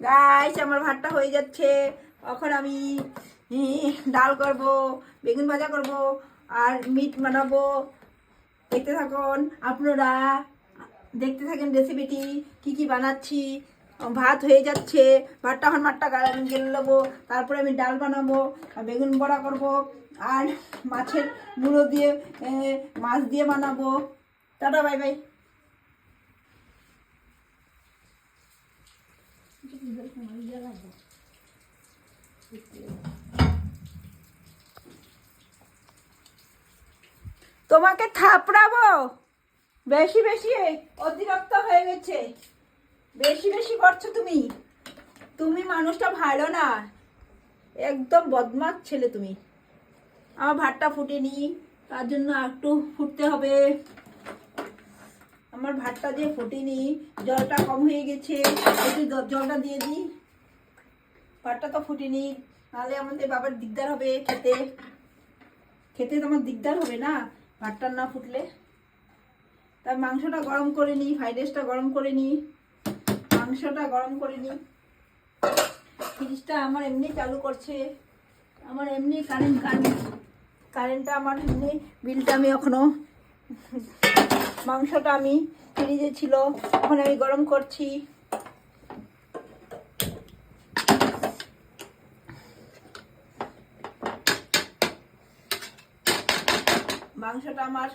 Guys আমার ভাতটা হয়ে যাচ্ছে। এখন আমি ডাল করব, বেগুন ভাজা করব আর মিট বানাবো। দেখতে থাকুন আপনারা, দেখতে থাকেন রেসিপিটি কি কি বানাচ্ছি। ভাত হয়ে যাচ্ছে, ভাতটা এখন মাঠটা গেলে নেবো, তারপরে আমি ডাল বানাবো, বেগুন বড়া করব আর মাছের মুড়ো দিয়ে মাছ দিয়ে বানাবো। Tata, bye bye. তোমাকে থাপড়াবো, বেশি বেশি অতিরিক্ত হয়ে গেছে, বেশি বেশি করছো তুমি। তুমি মানুষটা ভালো না, একদম বদমাশ ছেলে তুমি। আমার ভাতটা ফুটেনি, তার জন্য একটু ফুটতে হবে। আমার ভাতটা দিয়ে ফুটেনি, জলটা কম হয়ে গেছে, একটু জলটা দিয়ে দিই। ভাতটা তো ফুটেনি, নাহলে আমাদের বাবার দিকদার হবে খেতে। খেতে তো আমার দিকদার হবে না ভাতটা না ফুটলে। তার মাংসটা গরম করে নিই, ফ্রাইড রাইসটা গরম করে নিই, মাংসটা গরম করে নিই। ফ্রিজটা আমার এমনি চালু করছে, আমার এমনি কারেন্টটা আমার এমনি বিলটা আমি এখনো, মাংসটা আমি ফ্রিজে ছিল, এখন আমি গরম করছি। মাংসটা আমার